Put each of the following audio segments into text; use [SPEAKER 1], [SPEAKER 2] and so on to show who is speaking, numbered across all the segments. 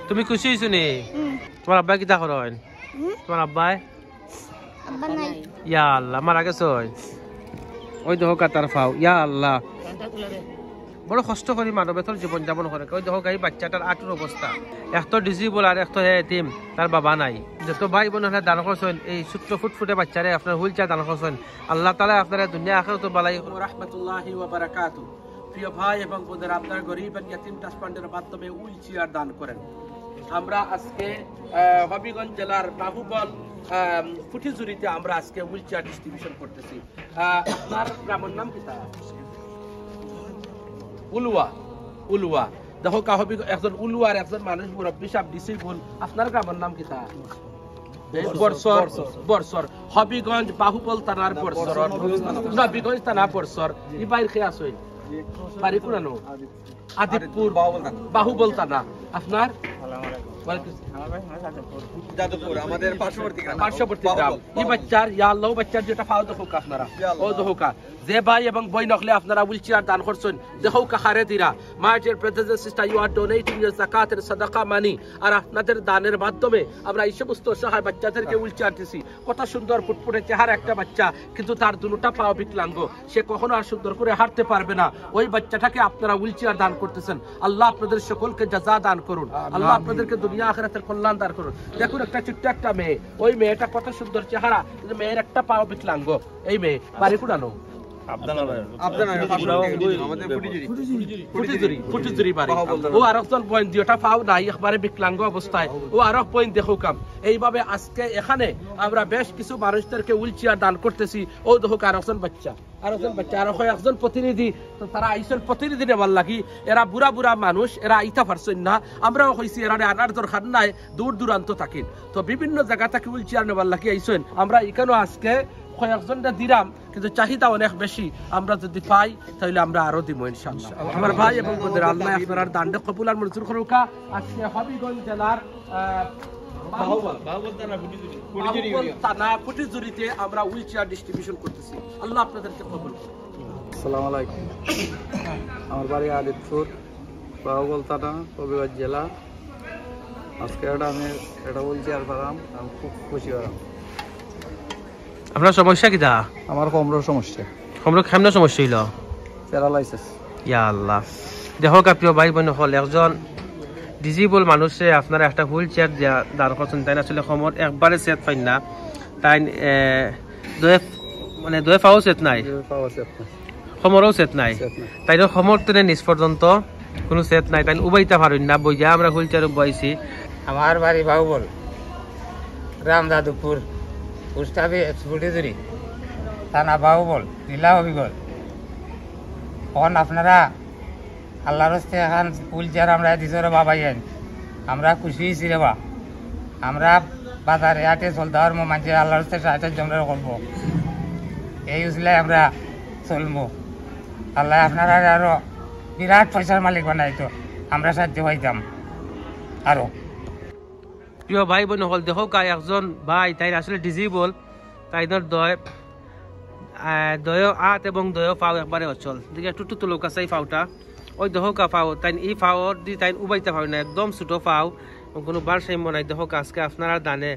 [SPEAKER 1] তুমি খুশি হইছো নি? তোমার আব্বা কিতা করেন? তোমার আব্বাই ইয়া আল্লাহ মারা গেছে। ওই দেখো কাতার ফাও ইয়া আল্লাহ বড় কষ্ট করি মানবেতর জীবন যাপন করে। ওই দেখো এই বাচ্চাটার আটুর অবস্থা, এক তো ডিজিবল আর এক তো এতিম, তার বাবা নাই। যত ভাই বোন হলে দান করছেন এই ছোট্ট ফুটফুটে বাচ্চারে আপনার হুইল চেয়ার দান করছেন। আল্লাহ তাআলা আপনারা দুনিয়া আখিরাতে বালাই রাহমাতুল্লাহি ওয়া বারাকাতুহু। প্রিয় ভাই এবং বোনেরা, আপনার গরিব এবং ইয়াতিম ট্রাস্ট ফান্ডের মাধ্যমে হুইল চেয়ার দান করেন। আমরা আজকে হবিগঞ্জ জেলার বাহুবল ফুটিজুরিতে আমরা আজকে হুইল চেয়ার ডিস্ট্রিবিউশন করতেছি। আপনার গ্রামের নাম কি? উলুয়া। উলুয়া দেখো কাহবি একজন উলুয়ার একজন মানুষ মুরব্বী সাহেব ডিসিবল। আপনার গ্রামের নাম কি? বরসর। বরসর হবিগঞ্জ বাহুবল থানার বরসর, নবীগঞ্জ থানা বরসর। ই বাইর খেয়ে আসো বাড়ি কোনানো আদিতপুর বাহুবল থানা। আপনার আমাদের পার্শ্ববর্তী গ্রাম। এই বাচ্চার ইয়া আল্লাহ বাচ্চার যেটা ফাও দেখো আপনারা, ও দেখো যে ভাই এবং বই নকলে আপনারা হুইল চেয়ার দান করছেন। দেখো কাহারে দিরা my dear brothers and sister, you are donating your zakat and sadaqa money. আর আপনাদের দানের মাধ্যমে আমরা এই সমস্ত অসহায় বাচ্চাদেরকে হুইল চেয়ার দিছি। কত সুন্দর ফুটফুটে চেহারা একটা বাচ্চা, কিন্তু তার দুটোটা পাও বিকলাঙ্গ, সে কখনো আর সুন্দর করে হাঁটতে পারবে না। ওই বাচ্চাটাকে আপনারা হুইল চেয়ার দান করতেছেন। আল্লাহ আপনাদের সকলকে জাযা দান করুন, আল্লাহ আপনাদেরকে দুনিয়া আখিরাতের কল্যাণ দান করুন। দেখুন একটা ছোট্ট একটা মেয়ে, ওই মেয়েটা কত সুন্দর চেহারা, কিন্তু মেয়ের একটা পাও বিকলাঙ্গ। এই মেয়ে বাড়ি কোনানো বিকলাঙ্গ অবস্থায়, ও আর পয়েন্ট দেখো কাম। এইভাবে আজকে এখানে আমরা বেশ কিছু মানুষদেরকে হুইল চেয়ার দান করতেছি। ও দেখো আরেকজন বাচ্চা, আরেকজন বাচ্চা, আর একজন প্রতিনিধি। তো তারা আইসেন প্রতিনিধি নেবার লাগি। এরা বুড়া বুড়া মানুষ, এরা আইতা পারছেন না। আমরাও হয়েছি এরা আনার দরকার নাই, দূর দূরান্ত থাকেন। তো বিভিন্ন জায়গা থেকে হুইল চেয়ার নেবার লাগি আইসেন। আমরা এখানেও আজকে কয়েকজনটা দিলাম, কিন্তু চাহিদা অনেক বেশি। আমরা যদি পাই তাহলে আমরা আরো দিব ইনশাআল্লাহ। আমার ভাই এবং বোনেরা, আল্লাহ আপনার দানটা কবুল আর মঞ্জুর করুক। আজকে হবিগঞ্জ জেলার বাহুবল থানা ফুটিজুরিতে আমরা হুইল চেয়ার ডিস্ট্রিবিউশন করতেছি। আল্লাহ আপনাদেরকে কবুল করুন।
[SPEAKER 2] আসসালামু আলাইকুম। আমার বাড়ি আদিতপুর, বাহুবল থানা, হবিগঞ্জ জেলা। আজকে আমি এটা হুইল চেয়ার পেলাম, আমি খুব খুশি হলাম।
[SPEAKER 1] আপনার সমস্যা কি?
[SPEAKER 2] আমার কোমরের সমস্যা।
[SPEAKER 1] কোমরের কেমন সমস্যা হইল?
[SPEAKER 2] প্যারালাইসিস।
[SPEAKER 1] ইয়া আল্লাহ দেখো প্রিয় ভাই বোন হল, একজন ডিজিবল মানুষে আপনারা একটা হুইল চেয়ার দান করছেন। তাই আসলে সমর একবারে সেট পাইন না, তাই মানে দয়ে পাও সেট নাই, সমরও সেট নাই। তাই সমর তেনে নিজ পর্যন্ত কোনো সেট নাই, তাই উবাইতে পারেন না। বইয়া আমরা হুইল চেয়ার উবাইছি।
[SPEAKER 3] আমার বাড়ি বাহুবল, গ্রাম যাদবপুর, পুষ্টাবি ফুটিজুরি, থানা বাহুবল, জেলা হবিগঞ্জ। এখন আপনারা আল্লাহর হস্তে এখন হুইল চেয়ার আমরা দিছি রে বাবা, আমরা খুশি হয়েছি রে বা। আমরা বাজারে হাটে চলতে পারবো, মানুষ আল্লাহর হস্তে সাহায্য জমা করবো, এই উচিলায় আমরা চলবো। আল্লাহ আপনারা আরো বিরাট পয়সার মালিক বানাইতো, আমরা সাহায্য পাইতাম আরো।
[SPEAKER 1] প্রিয় ভাই বোন হল, দেখো একজন ভাই, তাই আসলে ডিজিবল, তাই দয় আত এবং দয় ফাও একবারে অচল। দিকে একটু টুটু লোক আছে এই ফাওটা, ওই দেখো ফাও, তাই এই ফাওর দি তাই উবাইতে পারে না, একদম ছোট ফাও, কোনো বার সাইম নাই। দেখো আজকে আপনারা দানে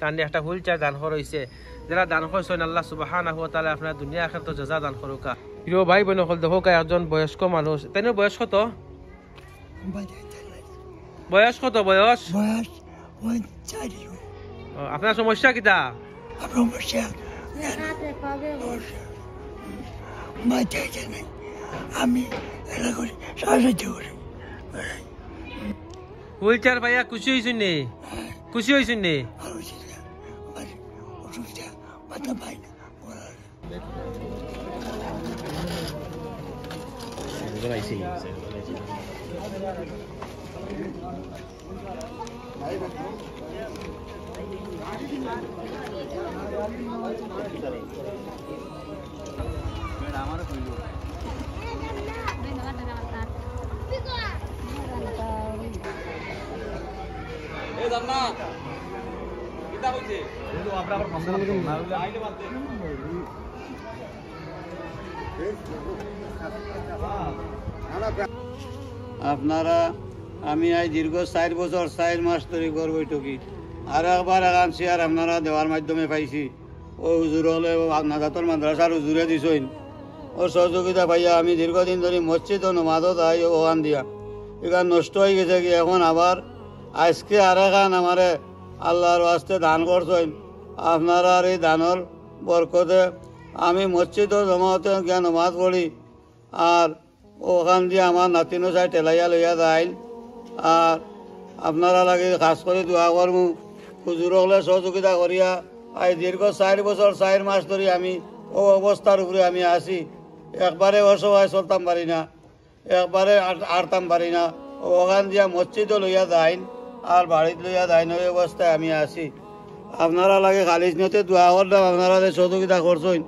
[SPEAKER 1] টানে একটা হুইল চেয়ার দান হয়েছে। যারা দান করছেন আল্লাহ সুবহানাহু ওয়া তাআলা আপনার দুনিয়া আখিরাতে জাযা দান করুক। প্রিয় ভাই বোন হল, দেখো একজন বয়স্ক মানুষ, তাই বয়স কত? বয়স কত? বয়স আপনার সমস্যা কিটা?
[SPEAKER 4] আমি সাহায্য করি।
[SPEAKER 1] হুইল চেয়ার ভাইয়া খুশি হয়েছেন নি? খুশি হয়েছেন নি?
[SPEAKER 2] আপনারা আমি আজ দীর্ঘ 4 বছর 4 মাস ধরে ঘর বৈঠকি আর একবার এখান শেয়ার আপনারা দেওয়ার মাধ্যমে পাইছি ও হুজুর হলে নাজাতর মাদ্রাসার হুজুরে দিছইন ও সহযোগিতা পাইয়া আমি দীর্ঘদিন ধরে মসজিদ ও নমাজও যাই ওখান দিয়া এখান নষ্ট হয়ে গেছে কি এখন আবার আজকে আর এখান আমারে আল্লাহর ওয়াস্তে দান করছেন আপনারা আর এই দানের বরকতে আমি মসজিদও জমাতে গিয়া নমাজ পড়ি আর ওখান দিয়ে আমার নাতিনো চাই টেলাইয়া লইয়া যায় আর আপনারা লাগে খাস করে দোয়া করবো হুজুর হলে সহযোগিতা করিয়া আজ দীর্ঘ 4 বছর 4 মাস ধরে আমি ও অবস্থার উপরে আমি আসি একবারে অসহায় চলতাম পারি না একবারে আড়তাম পারি না ওখান দিয়া মসজিদও লইয়া যায় আর বাড়িতে লইয়া যায় ওই অবস্থায় আমি আসি আপনারা লাগে খালিজ নিতে দোয়া করলাম আপনারা সহযোগিতা করছেন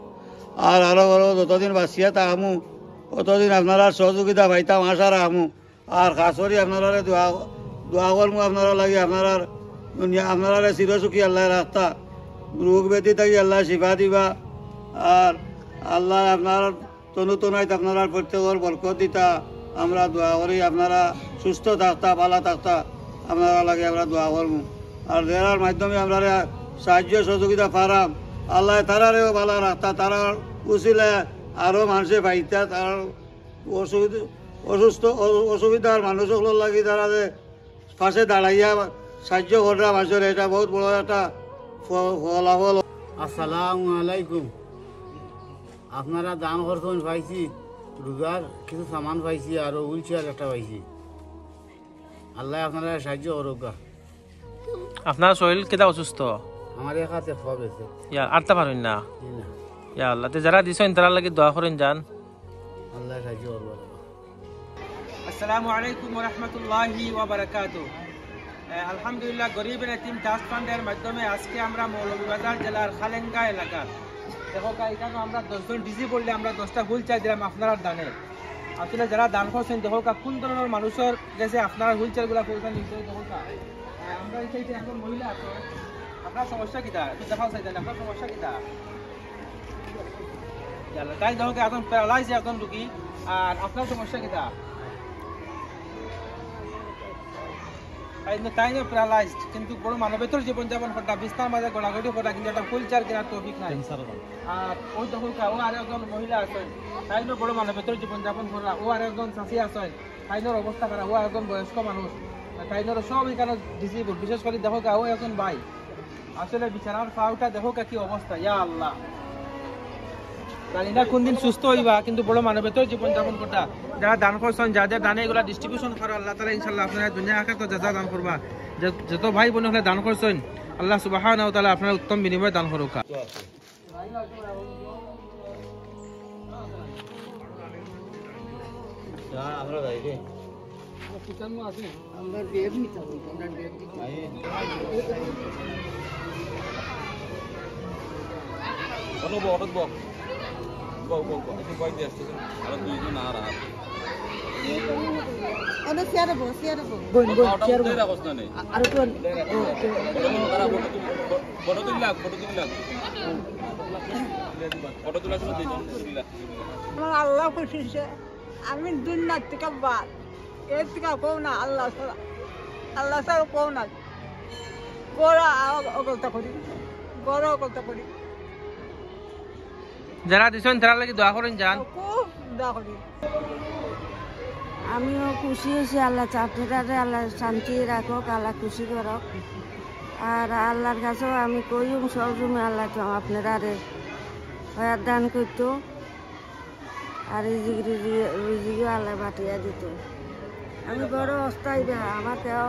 [SPEAKER 2] আর আরো আরো যতদিন বাঁচিয়া থাকমু অতদিন আপনারা সহযোগিতা পাইতাম আশা রাখমু আর খাস করে আপনারা দোয়া করমু আপনারা লাগে আপনারা চিরসুখী আল্লাহ রাস্তা রোগ ব্যাধি থাকি আল্লাহ শিফা দিবা আর আল্লাহ আপনার তনুতনাইত আপনারা প্রত্যেকের বরকত দিতা আমরা দোয়া করি আপনারা সুস্থ থাকতা ভালো থাকতা আপনারা লাগে আমরা দোয়া করমু আর দেওয়ার মাধ্যমে আপনারা সাহায্য সহযোগিতা পারাম আল্লাহ তারারেও ভালো রাখতা তারা উচিলে আরও মানুষে পাইতা তার অসুবিধার মানুষগুলোর লাগি তারা যে পাশে দাঁড়াইয়া সাহায্য করা মানুষের এটা বহুত বড় একটা ফলাফল। আসসালামু আলাইকুম। আপনারা দান করছেন পাইছি রোজার কিছু সামান পাইছি আর হুইল চেয়ার একটা পাইছি আল্লাহ আপনারা সাহায্য করুক।
[SPEAKER 5] আপনার শরীর কেটা অসুস্থ?
[SPEAKER 2] আমার একাতে হয়েছে
[SPEAKER 5] ইয়া আরতে পারেন না ইয়া আল্লাহ যারা দিছেন তারা লাগি দোয়া করেন যান
[SPEAKER 2] আল্লাহ সাহায্য করবো।
[SPEAKER 6] আসসালামু আলাইকুম ওয়া রাহমাতুল্লাহি ওয়া বারাকাতুহু। আলহামদুলিল্লাহ গরিব এতিম ট্রাস্ট ফান্ডের মাধ্যমে আজকে আমরা মৌলভীবাজার জেলার খালেঙ্গা এলাকার দেখো এখানে আমরা 10 জন ডিজি বললে আমরা 10টা হুইল চেয়ার দিলাম আপনারা দানে। আসলে যারা দান করছেন দেখো কোন ধরনের মানুষের কাছে আপনারা হুইল চেয়ারগুলো পৌঁছান নিতে দেখো আমরা এইটা এখন মহিলা আছে আপনার সমস্যা কিটা দেখাও চাইতেন আপনার সমস্যা কিটা তাই দেখো এখন প্যারালাইজ এখন রুগী আর আপনার সমস্যা কিটা তাই না প্যারালাইজড কিন্তু বড় মানবেতর জীবনযাপন করা বিস্তার মাঝে গোড়াগড়ি করা কিন্তু একটা হুইল চেয়ার কেনার তৌফিক নাই আর ওই দেখো ও আর একজন মহিলা আছেন তাই না বড় মানবেতর জীবনযাপন করা ও আর একজন চাষি আছেন তাইনোর অবস্থা খারাপ ও একজন বয়স্ক মানুষ তাইনোর সব এখানে ডিসেবল বিশেষ করে দেখো ও একজন ভাই আসলে বিছানার পাউটা দেখো কি অবস্থা ইয়া আল্লাহ জানি না কোন দিন সুস্থ হইবা কিন্তু বড় মানবেতর জীবনযাপন করতা যারা দান করছেন যাদের দানে এগুলা ডিস্ট্রিবিউশন করো আল্লাহ তাআলা ইনশাআল্লাহ আপনারা দুনিয়া আখিরাতে জাযা দান করবা যত ভাই বোন হলে দান করছেন আল্লাহ সুবহানাহু ওয়া তাআলা আপনার উত্তম বিনিময় দান করুক।
[SPEAKER 2] আমরা যাই রে আমরা বেব নিতে আমরা বেব দিতে
[SPEAKER 7] অনুব অনুব বক বক বক একটু কই দিয়ে আসছে আর দুইজন আর আর
[SPEAKER 8] ওটা শেয়ার বো
[SPEAKER 7] বোন শেয়ার বো রাখছ না
[SPEAKER 8] আর কোন
[SPEAKER 7] ফটো তুলি লাগ ফটো তোলা শুধু দিলাম
[SPEAKER 8] আমার আল্লাহ খুশি আমি দুনিয়া থেকে বাদ এর থেকে কও না আল্লাহ ছাড়া কও না গোড়া অগলতা করি
[SPEAKER 5] যারা দিছেন তারা লাগি দোয়া করেন যান
[SPEAKER 8] খুব দোয়া করি।
[SPEAKER 9] আমিও খুশি হয়েছি আল্লাহ চাকরিটারে আল্লাহ শান্তি রাখুক আল্লাহ খুশি করক আর আল্লাহর কাছেও আমি কইম সবসময় আল্লাহ তো আপনারা হয়ার দান করতো আর রিজিকও আল্লাহ বাটিয়া দিত। আমি বড় অস্থায়ী আমার কেউ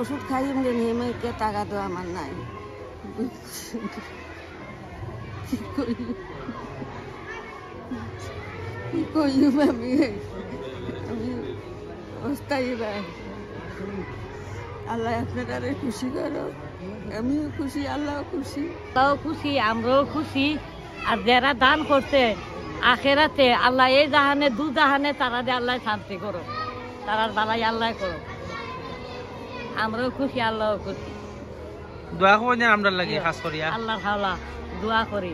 [SPEAKER 9] ওষুধ খাইম যে নেমে টাকা তো আমার নাই কি কইম আমি অস্থায়ী ভাই আল্লাহ আপনারা খুশি করো আমিও খুশি আল্লাহ খুশি
[SPEAKER 10] খুশি আমরাও খুশি আর যারা দান করছে আখেরাতে আল্লাহ এই জাহানে দু জাহানে তারা দিয়ে আল্লাহ শান্তি করো তারার বালাই আল্লাহ করো আমরাও খুশি আল্লাহও খুশি
[SPEAKER 5] দোয়া করেন আমরা লাগি খাস করিয়া
[SPEAKER 10] আল্লাহ দোয়া করি।